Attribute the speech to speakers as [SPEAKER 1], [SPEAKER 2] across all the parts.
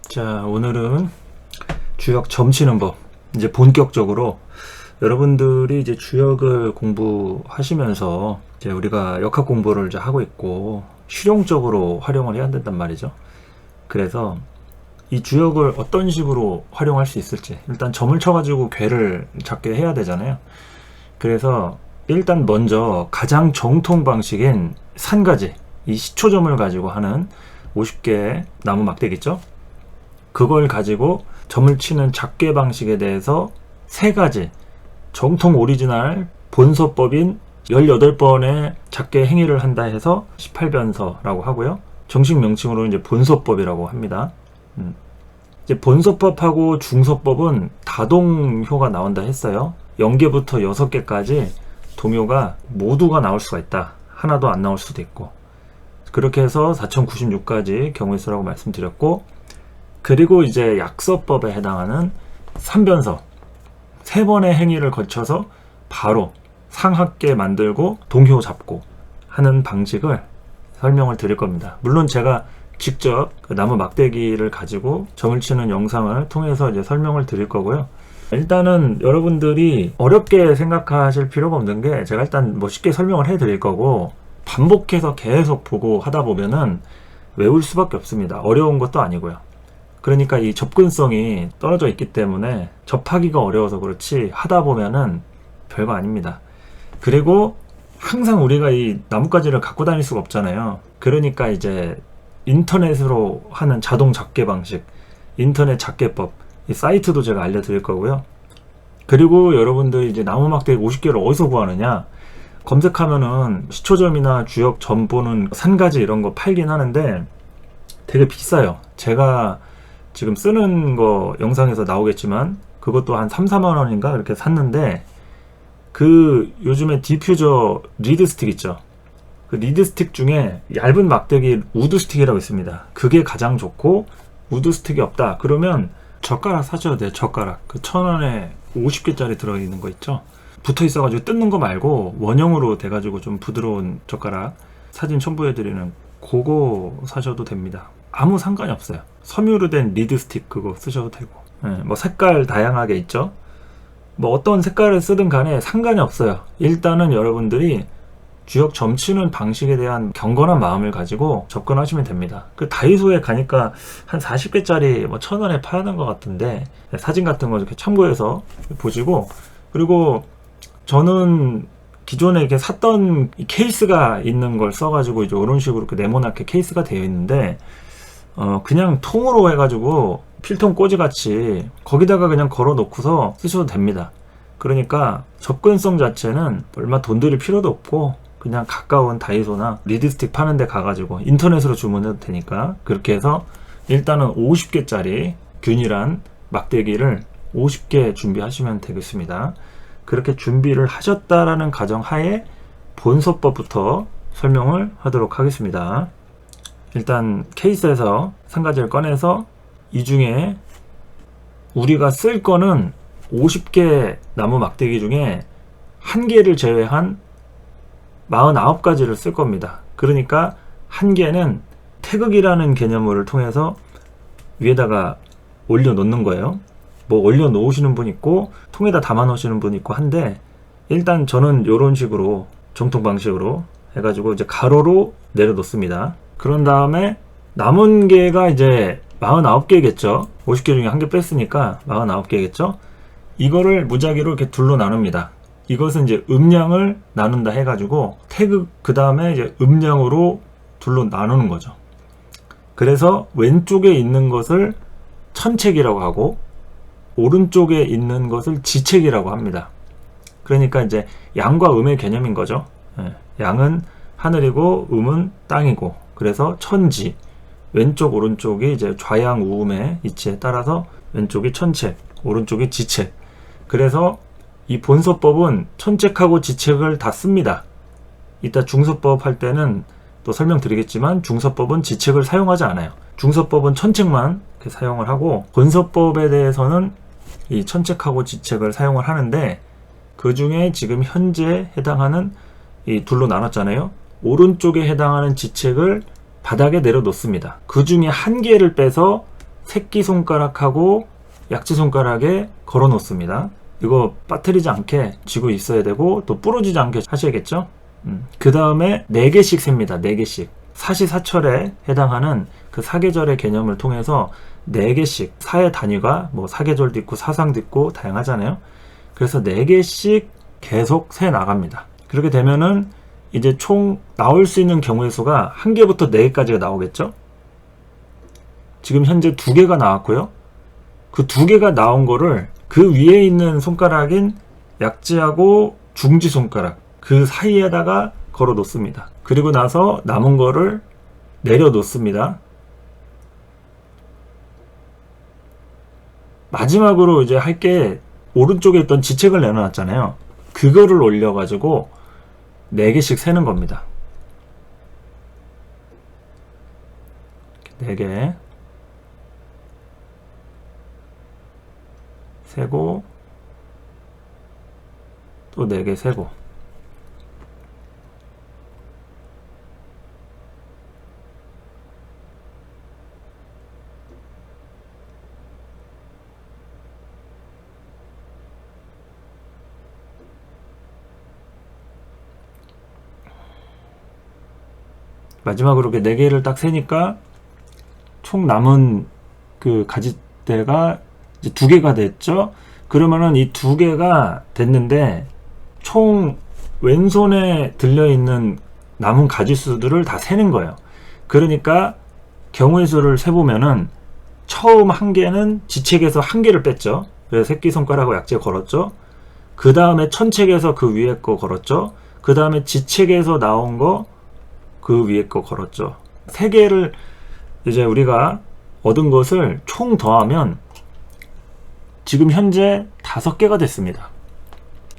[SPEAKER 1] 자, 오늘은 주역 점치는 법. 이제 본격적으로 여러분들이 이제 주역을 공부하시면서 이제 우리가 역학 공부를 이제 하고 있고 실용적으로 활용을 해야 된단 말이죠. 그래서 이 주역을 어떤 식으로 활용할 수 있을지 일단 점을 쳐가지고 궤를 잡게 해야 되잖아요. 그래서 일단 먼저 가장 정통 방식인 산가지, 이 시초점을 가지고 하는 50개의 나무 막대기 있죠. 그걸 가지고 점을 치는 작계 방식에 대해서 세 가지 정통 오리지널 본서법인 18번의 작계 행위를 한다 해서 18변서라고 하고요. 정식 명칭으로는 이제 본서법이라고 합니다. 이제 본서법하고 중서법은 다동효가 나온다 했어요. 0개부터 6개까지 동효가 모두가 나올 수가 있다. 하나도 안 나올 수도 있고. 그렇게 해서 4096가지 경우의 수라고 말씀드렸고, 그리고 이제 약서법에 해당하는 3변서 3번의 행위를 거쳐서 바로 상하계 만들고 동효 잡고 하는 방식을 설명을 드릴 겁니다. 물론 제가 직접 그 나무 막대기를 가지고 점을 치는 영상을 통해서 이제 설명을 드릴 거고요. 일단은 여러분들이 어렵게 생각하실 필요가 없는 게, 제가 일단 뭐 쉽게 설명을 해 드릴 거고 반복해서 계속 보고 하다 보면은 외울 수밖에 없습니다. 어려운 것도 아니고요. 그러니까 이 접근성이 떨어져 있기 때문에 접하기가 어려워서 그렇지 하다 보면은 별거 아닙니다. 그리고 항상 우리가 이 나뭇가지를 갖고 다닐 수가 없잖아요. 그러니까 이제 인터넷으로 하는 자동 작계 방식, 인터넷 작계법, 이 사이트도 제가 알려드릴 거고요. 그리고 여러분들이 이제 나무 막대기 50개를 어디서 구하느냐, 검색하면은 시초점이나 주역 점 보는 산가지 이런 거 팔긴 하는데 되게 비싸요. 제가 지금 쓰는 거 영상에서 나오겠지만 그것도 한 3-4만 원인가 그렇게 샀는데, 그 요즘에 디퓨저 리드 스틱 있죠. 그 리드 스틱 중에 얇은 막대기 우드 스틱이라고 있습니다. 그게 가장 좋고, 우드 스틱이 없다 그러면 젓가락 사셔야 돼요. 젓가락. 그 1,000원에 50개짜리 들어있는 거 있죠. 붙어 있어가지고 뜯는 거 말고 원형으로 돼가지고 좀 부드러운 젓가락, 사진 첨부해드리는 그거 사셔도 됩니다. 아무 상관이 없어요. 섬유로 된 리드 스틱 그거 쓰셔도 되고, 뭐 색깔 다양하게 있죠. 뭐 어떤 색깔을 쓰든 간에 상관이 없어요. 일단은 여러분들이 주역 점치는 방식에 대한 경건한 마음을 가지고 접근하시면 됩니다. 그 다이소에 가니까 한 40개짜리 뭐 1,000원에 파는 것 같은데, 사진 같은 거 이렇게 참고해서 보시고, 그리고 저는 기존에 이렇게 샀던 케이스가 있는 걸 써가지고 이제 이런 식으로 이렇게 네모나게 케이스가 되어 있는데, 그냥 통으로 해가지고 필통 꽂이같이 거기다가 그냥 걸어 놓고서 쓰셔도 됩니다. 그러니까 접근성 자체는 얼마 돈 들일 필요도 없고, 그냥 가까운 다이소나 리드스틱 파는 데 가가지고 인터넷으로 주문해도 되니까 그렇게 해서 일단은 50개짜리 균일한 막대기를 50개 준비하시면 되겠습니다. 그렇게 준비를 하셨다라는 가정하에 본서법부터 설명을 하도록 하겠습니다. 일단 케이스에서 한 가지를 꺼내서 이 중에 우리가 쓸 거는 50개 나무 막대기 중에 한 개를 제외한 49가지를 쓸 겁니다. 그러니까 한 개는 태극이라는 개념을 통해서 위에다가 올려 놓는 거예요. 뭐 올려 놓으시는 분 있고 통에다 담아 놓으시는 분 있고 한데, 일단 저는 이런 식으로 정통 방식으로 해가지고 이제 가로로 내려 놓습니다. 그런 다음에 남은 개가 이제 49개겠죠. 50개 중에 한 개 뺐으니까 49개겠죠. 이거를 무작위로 이렇게 둘로 나눕니다. 이것은 이제 음량을 나눈다 해가지고 태극 그 다음에 이제 음량으로 둘로 나누는 거죠. 그래서 왼쪽에 있는 것을 천책이라고 하고 오른쪽에 있는 것을 지책이라고 합니다. 그러니까 이제 양과 음의 개념인 거죠. 양은 하늘이고 음은 땅이고, 그래서 천지, 왼쪽 오른쪽이 이제 좌양 우음의 이치에 따라서 왼쪽이 천책, 오른쪽이 지책. 그래서 이 본서법은 천책하고 지책을 다 씁니다. 이따 중서법 할 때는 또 설명드리겠지만 중서법은 지책을 사용하지 않아요. 중서법은 천책만 이렇게 사용을 하고, 본서법에 대해서는 이 천책하고 지책을 사용을 하는데, 그 중에 지금 현재 해당하는 이 둘로 나눴잖아요. 오른쪽에 해당하는 지책을 바닥에 내려놓습니다. 그 중에 한 개를 빼서 새끼손가락하고 약지손가락에 걸어 놓습니다. 이거 빠뜨리지 않게 쥐고 있어야 되고 또 부러지지 않게 하셔야겠죠. 그 다음에 4개씩 셉니다. 4개씩 사시사철에 해당하는 그 사계절의 개념을 통해서 4개씩 사의 단위가 뭐 사계절도 있고 사상도 있고 다양하잖아요. 그래서 4개씩 계속 세 나갑니다. 그렇게 되면은 이제 총 나올 수 있는 경우의 수가 1개부터 4개까지가 나오겠죠. 지금 현재 2개가 나왔고요. 그 2개가 나온 거를 그 위에 있는 손가락인 약지하고 중지 손가락 그 사이에다가 걸어 놓습니다. 그리고 나서 남은 거를 내려 놓습니다. 마지막으로 이제 할 게 오른쪽에 있던 지책을 내려놨잖아요. 그거를 올려가지고 4개씩 세는 겁니다. 4개 세고 또 4개 세고 마지막으로 이렇게 4개를 딱 세니까 총 남은 그 가지대가 이제 2개가 됐죠. 그러면은 이 2개가 됐는데 총 왼손에 들려있는 남은 가지수들을 다 세는 거예요. 그러니까 경우의 수를 세보면은 처음 1개는 지책에서 1개를 뺐죠. 그래서 새끼손가락하고 약지에 걸었죠. 그 다음에 천책에서 그 위에 거 걸었죠. 그 다음에 지책에서 나온 거 그 위에 거 걸었죠. 3개를 이제 우리가 얻은 것을 총 더하면 지금 현재 5개가 됐습니다.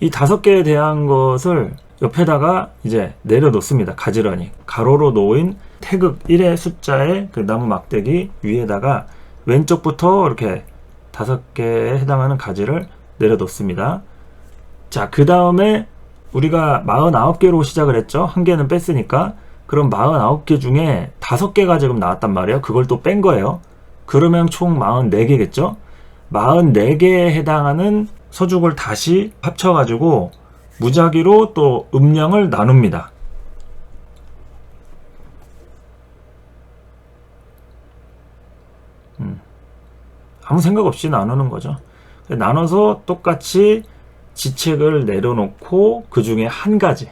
[SPEAKER 1] 이 5개에 대한 것을 옆에다가 이제 내려놓습니다. 가지런히 가로로 놓인 태극 1의 숫자의 그 나무 막대기 위에다가 왼쪽부터 이렇게 5개에 해당하는 가지를 내려놓습니다. 자, 그 다음에 우리가 49개로 시작을 했죠. 1개는 뺐으니까. 그럼 49개 중에 5개가 지금 나왔단 말이에요. 그걸 또 뺀 거예요. 그러면 총 44개겠죠. 44개에 해당하는 서죽을 다시 합쳐가지고 무작위로 또 음량을 나눕니다. 아무 생각 없이 나누는 거죠. 나눠서 똑같이 지책을 내려놓고 그 중에 한 가지,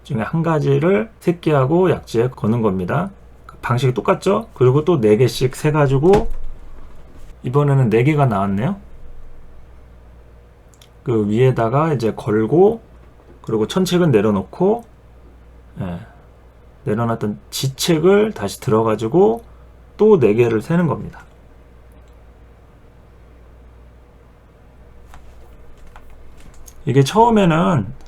[SPEAKER 1] 중에 한 가지를 새끼하고 약지에 거는 겁니다. 방식이 똑같죠? 그리고 또 4개씩 세가지고 이번에는 4개가 나왔네요. 그 위에다가 이제 걸고 그리고 천책은 내려놓고 내려놨던 지책을 다시 들어가지고 또 4개를 세는 겁니다. 이게 처음에는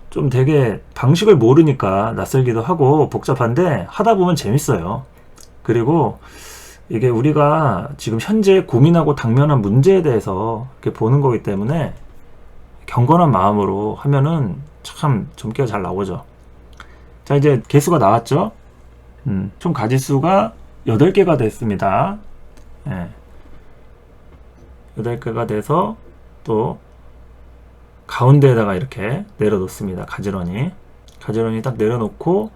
[SPEAKER 1] 좀 되게 방식을 모르니까 낯설기도 하고 복잡한데 하다 보면 재밌어요. 그리고 이게 우리가 지금 현재 고민하고 당면한 문제에 대해서 이렇게 보는 거기 때문에 경건한 마음으로 하면은 참 점괘가 잘 나오죠. 자, 이제 개수가 나왔죠. 총 가지수가 8개가 됐습니다. 8개가 돼서 또 가운데에다가 이렇게 내려놓습니다. 가지런히 딱 내려놓고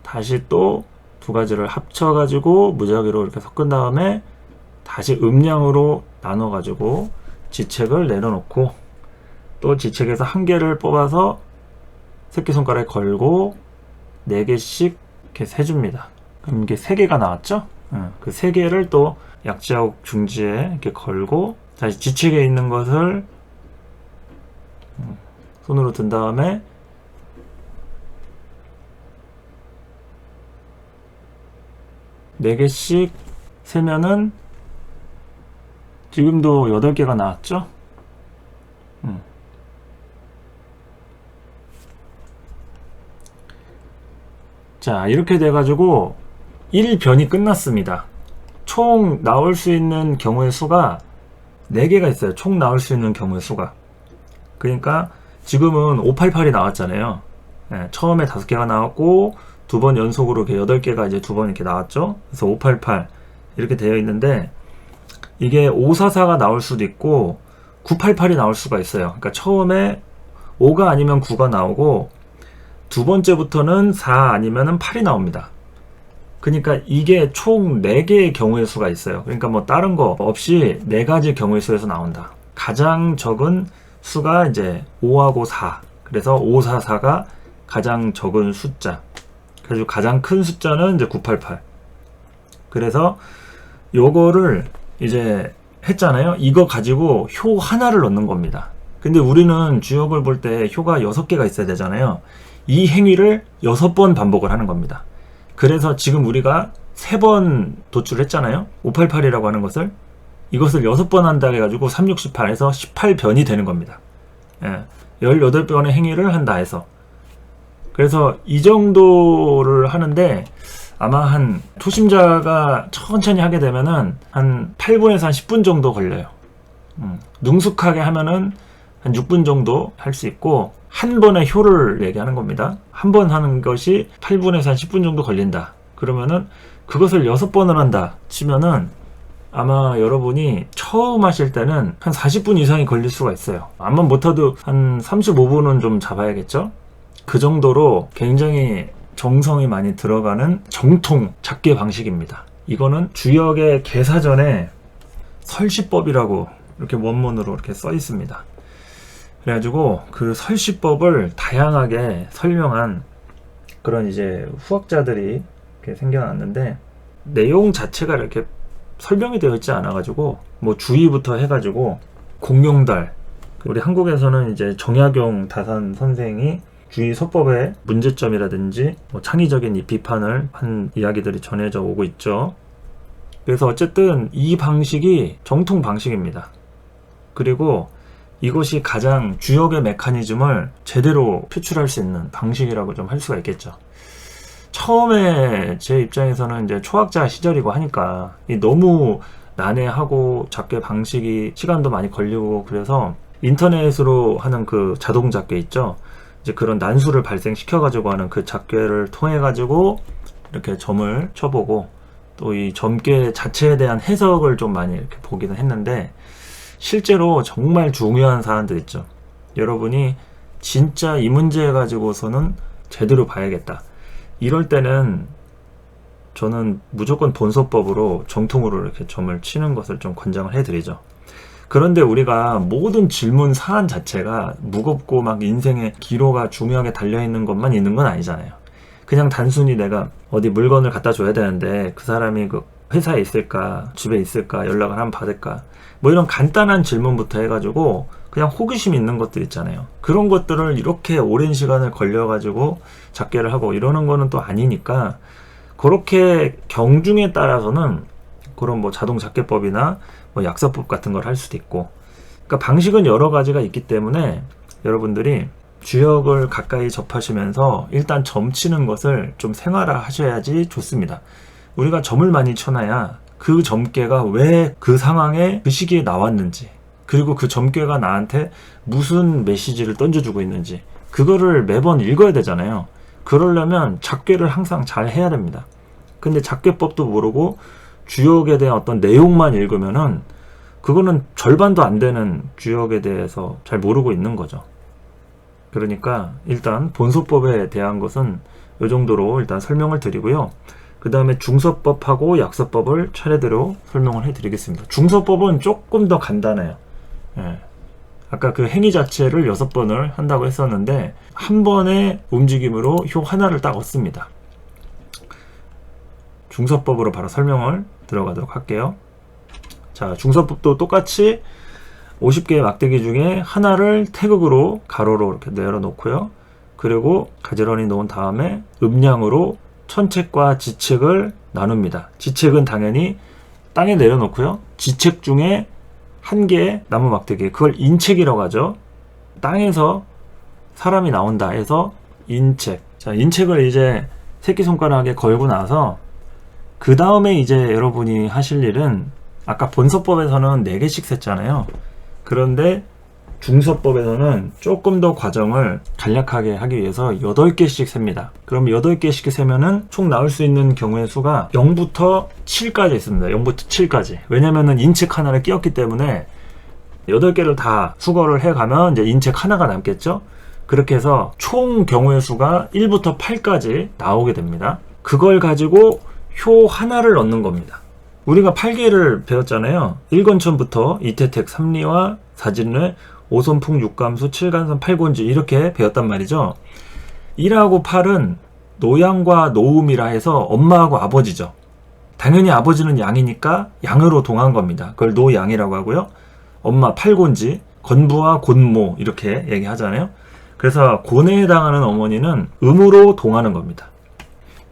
[SPEAKER 1] 다시 또 2가지를 합쳐가지고 무작위로 이렇게 섞은 다음에 다시 음량으로 나눠가지고 지책을 내려놓고 또 지책에서 1개를 뽑아서 새끼손가락에 걸고 4개씩 이렇게 세줍니다. 그럼 이게 3개가 나왔죠? 그 3개를 또 약지하고 중지에 이렇게 걸고 다시 지책에 있는 것을 손으로 든 다음에 네 개씩 세면은 지금도 8개가 나왔죠? 자, 이렇게 돼가지고 1변이 끝났습니다. 총 나올 수 있는 경우의 수가 4개가 있어요. 총 나올 수 있는 경우의 수가. 그러니까 지금은 588이 나왔잖아요. 처음에 5개가 나왔고 2번 연속으로 이렇게 8개가 이제 2번 이렇게 나왔죠. 그래서 588 이렇게 되어 있는데 이게 544가 나올 수도 있고 988이 나올 수가 있어요. 그러니까 처음에 5가 아니면 9가 나오고 두 번째부터는 4 아니면 8이 나옵니다. 그러니까 이게 총 4개의 경우의 수가 있어요. 그러니까 뭐 다른 거 없이 4가지 경우의 수에서 나온다. 가장 적은 수가 이제 5하고 4. 그래서 544가 가장 적은 숫자. 그래서 가장 큰 숫자는 이제 988. 그래서 요거를 이제 했잖아요. 이거 가지고 효 하나를 넣는 겁니다. 근데 우리는 주역을 볼 때 효가 6개가 있어야 되잖아요. 이 행위를 6번 반복을 하는 겁니다. 그래서 지금 우리가 3번 도출했잖아요. 588이라고 하는 것을. 이것을 6번 한다 해가지고 368에서 18변이 되는 겁니다. 예, 18번의 행위를 한다 해서. 그래서 이 정도를 하는데 아마 한 초심자가 천천히 하게 되면은 한 8분에서 한 10분 정도 걸려요. 능숙하게 하면은 한 6분 정도 할 수 있고, 한 번의 효를 얘기하는 겁니다. 한 번 하는 것이 8분에서 한 10분 정도 걸린다. 그러면은 그것을 6번을 한다 치면은 아마 여러분이 처음 하실 때는 한 40분 이상이 걸릴 수가 있어요. 아마 못해도 한 35분은 좀 잡아야겠죠? 그 정도로 굉장히 정성이 많이 들어가는 정통 작계 방식입니다. 이거는 주역의 개사전에 설시법이라고 이렇게 원문으로 이렇게 써 있습니다. 그래가지고 그 설시법을 다양하게 설명한 그런 이제 후학자들이 이렇게 생겨났는데, 내용 자체가 이렇게 설명이 되어 있지 않아가지고 뭐 주의부터 해가지고 공룡달, 우리 한국에서는 이제 정약용 다산 선생이 주의 서법의 문제점이라든지 뭐 창의적인 이 비판을 한 이야기들이 전해져 오고 있죠. 그래서 어쨌든 이 방식이 정통 방식입니다. 그리고 이것이 가장 주역의 메커니즘을 제대로 표출할 수 있는 방식이라고 좀 할 수가 있겠죠. 처음에 제 입장에서는 이제 초학자 시절이고 하니까 너무 난해하고 작계 방식이 시간도 많이 걸리고, 그래서 인터넷으로 하는 그 자동 작계 있죠. 이제 그런 난수를 발생시켜 가지고 하는 그 작계를 통해 가지고 이렇게 점을 쳐보고, 또 이 점괘 자체에 대한 해석을 좀 많이 이렇게 보기는 했는데, 실제로 정말 중요한 사안들 있죠. 여러분이 진짜 이 문제 가지고서는 제대로 봐야겠다. 이럴 때는 저는 무조건 본서법으로 정통으로 이렇게 점을 치는 것을 좀 권장을 해드리죠. 그런데 우리가 모든 질문 사안 자체가 무겁고 막 인생의 기로가 중요하게 달려있는 것만 있는 건 아니잖아요. 그냥 단순히 내가 어디 물건을 갖다 줘야 되는데 그 사람이 그 회사에 있을까, 집에 있을까, 연락을 한번 받을까, 뭐 이런 간단한 질문부터 해가지고 그냥 호기심 있는 것들 있잖아요. 그런 것들을 이렇게 오랜 시간을 걸려가지고 작계를 하고 이러는 거는 또 아니니까, 그렇게 경중에 따라서는 그런 뭐 자동 작계법이나 뭐 약사법 같은 걸 할 수도 있고, 그러니까 방식은 여러 가지가 있기 때문에 여러분들이 주역을 가까이 접하시면서 일단 점 치는 것을 좀 생활화 하셔야지 좋습니다. 우리가 점을 많이 쳐놔야 그 점괘가 왜 그 상황에 그 시기에 나왔는지, 그리고 그 점괘가 나한테 무슨 메시지를 던져주고 있는지 그거를 매번 읽어야 되잖아요. 그러려면 작계를 항상 잘 해야 됩니다. 근데 작계법도 모르고 주역에 대한 어떤 내용만 읽으면은 그거는 절반도 안 되는 주역에 대해서 잘 모르고 있는 거죠. 그러니까 일단 본소법에 대한 것은 이 정도로 일단 설명을 드리고요. 그 다음에 중서법하고 약서법을 차례대로 설명을 해드리겠습니다. 중서법은 조금 더 간단해요. 예. 아까 그 행위 자체를 6번을 한다고 했었는데 한 번의 움직임으로 효 하나를 딱 얻습니다. 중서법으로 바로 설명을 들어가도록 할게요. 자, 중서법도 똑같이 50개의 막대기 중에 하나를 태극으로 가로로 이렇게 내려놓고요. 그리고 가지런히 놓은 다음에 음량으로 천책과 지책을 나눕니다. 지책은 당연히 땅에 내려놓고요. 지책 중에 한 개의 나무 막대기, 그걸 인책이라고 하죠. 땅에서 사람이 나온다 해서 인책. 자, 인책을 이제 새끼손가락에 걸고 나서 그 다음에 이제 여러분이 하실 일은, 아까 본서법에서는 4개씩 셌잖아요. 그런데 중서법에서는 조금 더 과정을 간략하게 하기 위해서 8개씩 셉니다. 그럼 8개씩 세면은 총 나올 수 있는 경우의 수가 0부터 7까지 있습니다. 0부터 7까지. 왜냐면은 인책 하나를 끼웠기 때문에 8개를 다 수거를 해가면 이제 인책 하나가 남겠죠? 그렇게 해서 총 경우의 수가 1부터 8까지 나오게 됩니다. 그걸 가지고 효 하나를 넣는 겁니다. 우리가 8개를 배웠잖아요. 1권천부터 이태택, 3리와 사진례, 5손풍, 6감수, 7간선, 8곤지 이렇게 배웠단 말이죠. 1하고 8은 노양과 노음이라 해서 엄마하고 아버지죠. 당연히 아버지는 양이니까 양으로 동한 겁니다. 그걸 노양이라고 하고요. 엄마 8곤지, 건부와 곤모 이렇게 얘기하잖아요. 그래서 곤에 해당하는 어머니는 음으로 동하는 겁니다.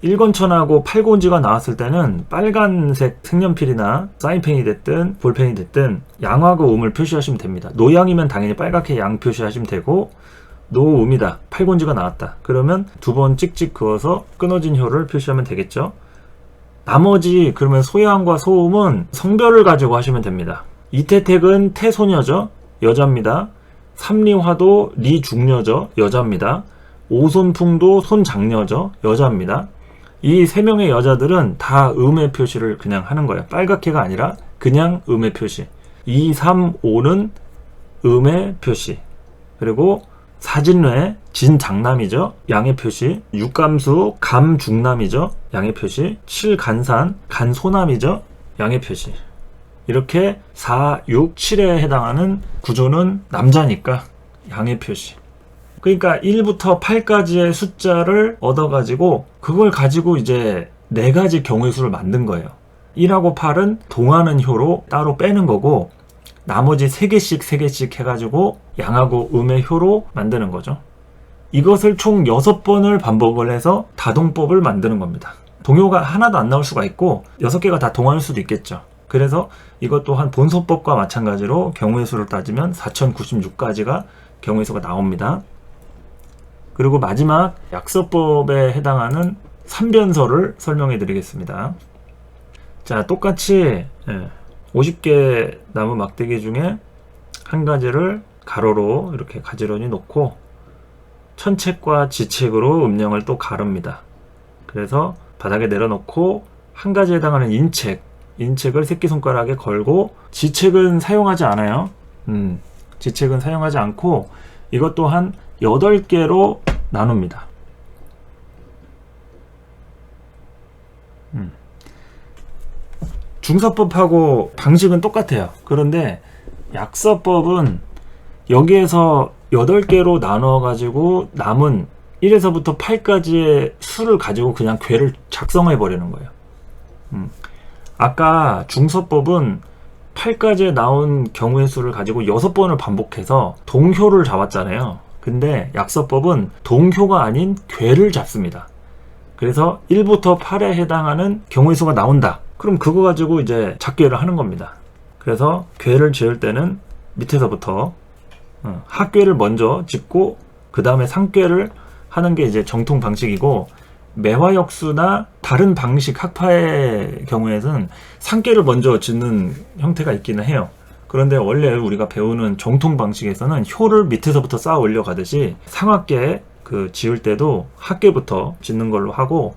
[SPEAKER 1] 1권천하고 8곤지가 나왔을 때는 빨간색 색연필이나 사인펜이 됐든 볼펜이 됐든 양하고 음을 표시하시면 됩니다. 노양이면 당연히 빨갛게 양 표시하시면 되고, 노음이다, 8곤지가 나왔다 그러면 2번 찍찍 그어서 끊어진 효를 표시하면 되겠죠. 나머지 그러면 소양과 소음은 성별을 가지고 하시면 됩니다. 이태택은 태소녀죠, 여자입니다. 삼리화도 리중녀죠, 여자입니다. 오손풍도 손장녀죠, 여자입니다. 이 3명의 여자들은 다 음의 표시를 그냥 하는 거예요. 빨갛게가 아니라 그냥 음의 표시. 2, 3, 5는 음의 표시. 그리고 사진례, 진장남이죠, 양의 표시. 6감수, 감중남이죠, 양의 표시. 7간산, 간소남이죠, 양의 표시. 이렇게 4, 6, 7에 해당하는 구조는 남자니까 양의 표시. 그러니까 1부터 8까지의 숫자를 얻어가지고 그걸 가지고 이제 4가지 경우의 수를 만든 거예요. 1하고 8은 동하는 효로 따로 빼는 거고, 나머지 3개씩 해가지고 양하고 음의 효로 만드는 거죠. 이것을 총 6번을 반복을 해서 다동법을 만드는 겁니다. 동효가 하나도 안 나올 수가 있고 6개가 다 동할 수도 있겠죠. 그래서 이것 또한 본소법과 마찬가지로 경우의 수를 따지면 4096가지가 경우의 수가 나옵니다. 그리고 마지막 약서법에 해당하는 3변서를 설명해 드리겠습니다. 자, 똑같이 50개 나무 막대기 중에 한 가지를 가로로 이렇게 가지런히 놓고 천책과 지책으로 음령을 또 가릅니다. 그래서 바닥에 내려놓고 한 가지에 해당하는 인책을 새끼손가락에 걸고, 지책은 사용하지 않아요. 지책은 사용하지 않고 이것 또한 8개로 나눕니다. 중서법하고 방식은 똑같아요. 그런데 약서법은 여기에서 8개로 나눠 가지고 남은 1에서부터 8까지의 수를 가지고 그냥 궤를 작성해 버리는 거예요. 아까 중서법은 8까지에 나온 경우의 수를 가지고 6번을 반복해서 동효를 잡았잖아요. 근데 약서법은 동효가 아닌 궤를 잡습니다. 그래서 1부터 8에 해당하는 경우의 수가 나온다. 그럼 그거 가지고 이제 작궤를 하는 겁니다. 그래서 궤를 지을 때는 밑에서부터 하궤를 먼저 짚고 그 다음에 상궤를 하는 게 이제 정통 방식이고, 매화역수나 다른 방식 학파의 경우에는 상궤를 먼저 짓는 형태가 있기는 해요. 그런데 원래 우리가 배우는 정통 방식에서는 효를 밑에서부터 쌓아 올려 가듯이 상하궤 지을 때도 하궤부터 짓는 걸로 하고,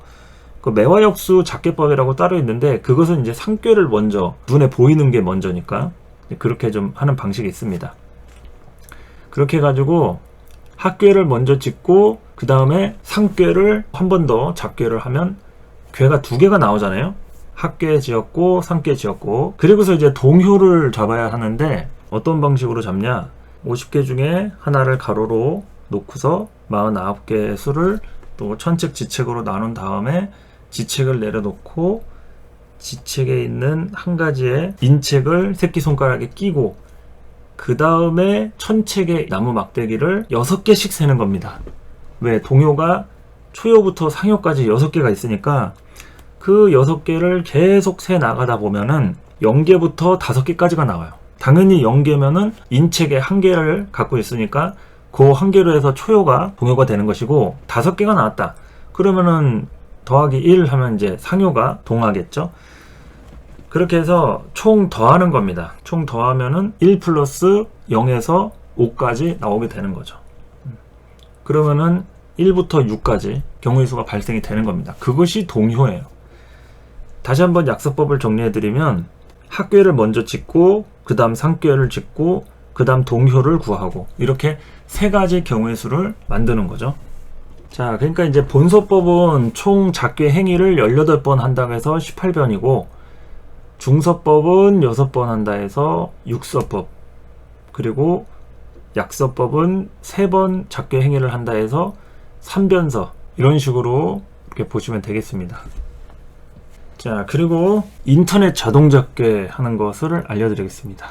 [SPEAKER 1] 그 매화역수 작궤법이라고 따로 있는데 그것은 이제 상궤를 먼저, 눈에 보이는 게 먼저니까 그렇게 좀 하는 방식이 있습니다. 그렇게 해가지고 하궤를 먼저 짓고 그 다음에 상궤를 한 번 더 작궤를 하면 궤가 2개가 나오잖아요. 하궤 지었고 상궤 지었고, 그리고서 이제 동효를 잡아야 하는데 어떤 방식으로 잡냐, 50개 중에 하나를 가로로 놓고서 49개의 수를 또 천책 지책으로 나눈 다음에 지책을 내려놓고 지책에 있는 한 가지의 인책을 새끼손가락에 끼고 그 다음에 천책의 나무 막대기를 6개씩 세는 겁니다. 왜? 동효가 초효부터 상효까지 6개가 있으니까 그 6개를 계속 세 나가다 보면은 0개부터 5개까지가 나와요. 당연히 0개면은 인책의 1개를 갖고 있으니까 그 1개로 해서 초효가 동효가 되는 것이고, 5개가 나왔다 그러면은 더하기 1 하면 이제 상효가 동하겠죠. 그렇게 해서 총 더하는 겁니다. 총 더하면은 1 플러스 0에서 5까지 나오게 되는 거죠. 그러면은 1부터 6까지 경우의 수가 발생이 되는 겁니다. 그것이 동효예요. 다시 한번 약서법을 정리해드리면 합계를 먼저 짓고 그 다음 상계를 짓고 그 다음 동효를 구하고 이렇게 세 가지 경우의 수를 만드는 거죠. 자, 그러니까 이제 본서법은 총 작계 행위를 18번 한다고 해서 18변이고 중서법은 6번 한다 해서 6서법, 그리고 약서법은 3번 작계 행위를 한다 해서 3변서, 이런 식으로 이렇게 보시면 되겠습니다. 자, 그리고 인터넷 자동작계 하는 것을 알려드리겠습니다.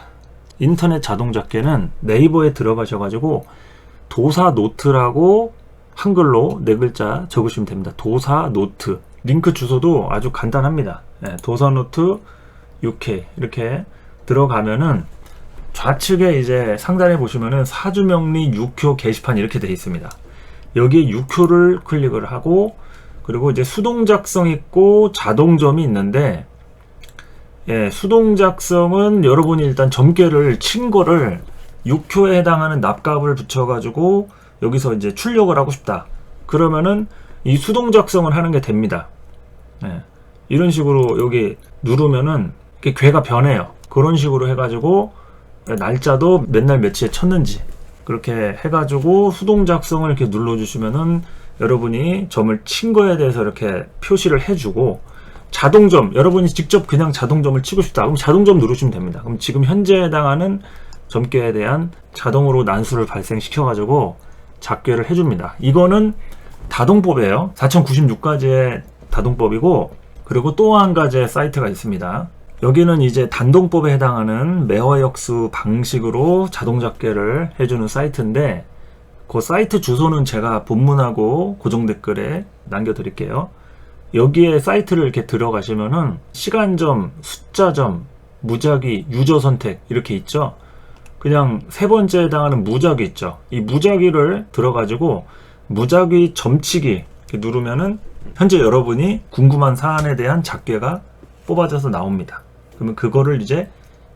[SPEAKER 1] 인터넷 자동작계는 네이버에 들어가셔가지고 도사노트라고 한글로 4글자 적으시면 됩니다. 도사노트. 링크 주소도 아주 간단합니다. 네, 도사노트 UK 이렇게 들어가면은 좌측에 이제 상단에 보시면은 사주명리 6효 게시판 이렇게 되어 있습니다. 여기에 6효를 클릭을 하고, 그리고 이제 수동작성 있고 자동점이 있는데, 예, 수동작성은 여러분이 일단 점괘를 친 거를 6효에 해당하는 납값을 붙여가지고 여기서 이제 출력을 하고 싶다. 그러면은 이 수동작성을 하는 게 됩니다. 예, 이런 식으로 여기 누르면은 이렇게 궤가 변해요. 그런 식으로 해가지고 날짜도 몇 날 며칠에 쳤는지 그렇게 해가지고 수동작성을 이렇게 눌러주시면은 여러분이 점을 친 거에 대해서 이렇게 표시를 해주고, 자동점, 여러분이 직접 그냥 자동점을 치고 싶다. 그럼 자동점 누르시면 됩니다. 그럼 지금 현재 해당하는 점괘에 대한 자동으로 난수를 발생시켜가지고 작계를 해줍니다. 이거는 다동법이에요. 4096가지의 다동법이고, 그리고 또 한 가지의 사이트가 있습니다. 여기는 이제 단동법에 해당하는 매화역수 방식으로 자동작계를 해주는 사이트인데, 그 사이트 주소는 제가 본문하고 고정 댓글에 남겨드릴게요. 여기에 사이트를 이렇게 들어가시면은 시간점, 숫자점, 무작위, 유저 선택 이렇게 있죠. 그냥 세 번째에 해당하는 무작위 있죠. 이 무작위를 들어가지고 무작위 점치기 이렇게 누르면은 현재 여러분이 궁금한 사안에 대한 작계가 뽑아져서 나옵니다. 그러면 그거를 이제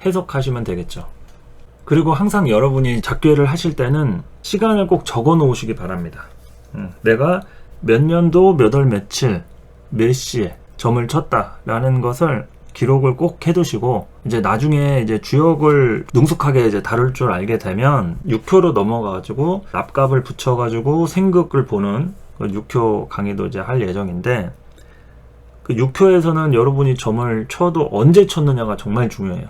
[SPEAKER 1] 해석하시면 되겠죠. 그리고 항상 여러분이 작계를 하실 때는 시간을 꼭 적어 놓으시기 바랍니다. 내가 몇 년도 몇 월 며칠 몇 시에 점을 쳤다 라는 것을 기록을 꼭 해두시고, 이제 나중에 이제 주역을 능숙하게 이제 다룰 줄 알게 되면 6효로 넘어가가지고 납값을 붙여가지고 생극을 보는 그 6효 강의도 이제 할 예정인데, 그 6효에서는 여러분이 점을 쳐도 언제 쳤느냐가 정말 중요해요.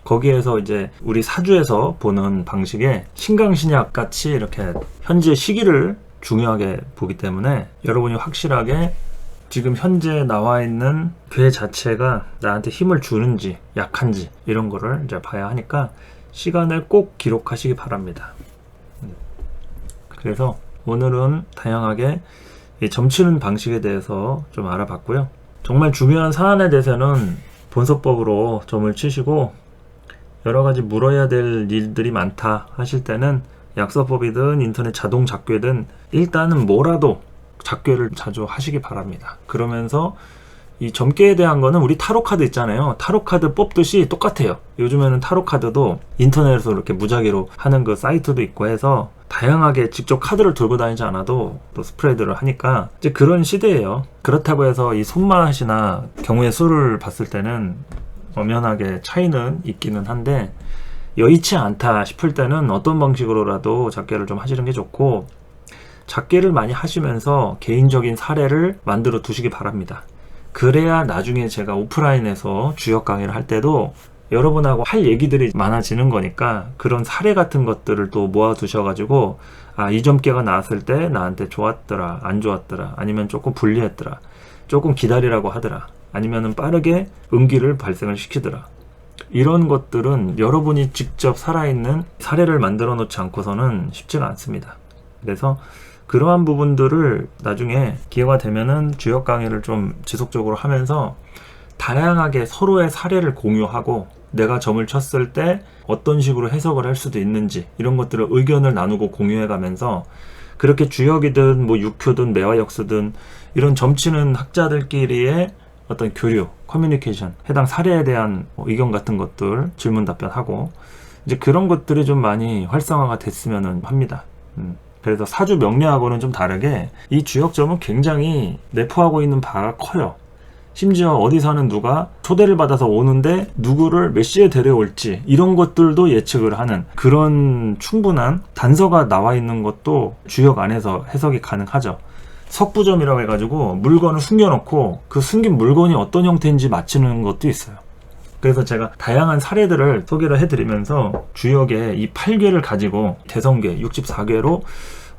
[SPEAKER 1] 거기에서 이제 우리 사주에서 보는 방식에 신강신약 같이 이렇게 현재 시기를 중요하게 보기 때문에 여러분이 확실하게 지금 현재 나와 있는 궤 자체가 나한테 힘을 주는지 약한지 이런 거를 이제 봐야 하니까 시간을 꼭 기록하시기 바랍니다. 그래서 오늘은 다양하게 이 점치는 방식에 대해서 좀 알아봤고요. 정말 중요한 사안에 대해서는 본서법으로 점을 치시고, 여러가지 물어야 될 일들이 많다 하실 때는 약서법이든 인터넷 자동 작계든 일단은 뭐라도 작계를 자주 하시기 바랍니다. 그러면서 이 점괘에 대한 거는 우리 타로카드 있잖아요. 타로카드 뽑듯이 똑같아요. 요즘에는 타로카드도 인터넷에서 이렇게 무작위로 하는 그 사이트도 있고 해서 다양하게 직접 카드를 들고 다니지 않아도 또 스프레드를 하니까 이제 그런 시대예요. 그렇다고 해서 이 손맛이나 경우의 수를 봤을 때는 엄연하게 차이는 있기는 한데, 여의치 않다 싶을 때는 어떤 방식으로라도 작계를 좀 하시는 게 좋고, 작계를 많이 하시면서 개인적인 사례를 만들어 두시기 바랍니다. 그래야 나중에 제가 오프라인에서 주역 강의를 할 때도 여러분하고 할 얘기들이 많아지는 거니까 그런 사례 같은 것들을 또 모아 두셔가지고, 아, 이 점괘가 나왔을 때 나한테 좋았더라, 안 좋았더라, 아니면 조금 불리했더라, 조금 기다리라고 하더라, 아니면은 빠르게 음기를 발생을 시키더라. 이런 것들은 여러분이 직접 살아있는 사례를 만들어 놓지 않고서는 쉽지가 않습니다. 그래서 그러한 부분들을 나중에 기회가 되면은 주역 강의를 좀 지속적으로 하면서 다양하게 서로의 사례를 공유하고, 내가 점을 쳤을 때 어떤 식으로 해석을 할 수도 있는지 이런 것들을 의견을 나누고 공유해 가면서, 그렇게 주역이든 뭐 6효든 매화역수든 이런 점치는 학자들끼리의 어떤 교류, 커뮤니케이션, 해당 사례에 대한 의견 같은 것들 질문 답변하고, 이제 그런 것들이 좀 많이 활성화가 됐으면 합니다. 그래서 사주 명리하고는 좀 다르게 이 주역점은 굉장히 내포하고 있는 바가 커요. 심지어 어디서는 누가 초대를 받아서 오는데 누구를 몇 시에 데려올지 이런 것들도 예측을 하는 그런 충분한 단서가 나와 있는 것도 주역 안에서 해석이 가능하죠. 석부점이라고 해가지고 물건을 숨겨놓고 그 숨긴 물건이 어떤 형태인지 맞추는 것도 있어요. 그래서 제가 다양한 사례들을 소개를 해드리면서 주역의 이 8궤를 가지고 대성궤, 64궤로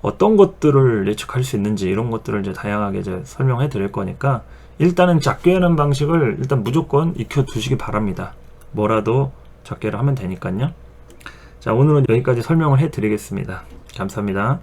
[SPEAKER 1] 어떤 것들을 예측할 수 있는지 이런 것들을 이제 다양하게 이제 설명해 드릴 거니까 일단은 작궤하는 방식을 일단 무조건 익혀 두시기 바랍니다. 뭐라도 작궤를 하면 되니까요. 자, 오늘은 여기까지 설명을 해 드리겠습니다. 감사합니다.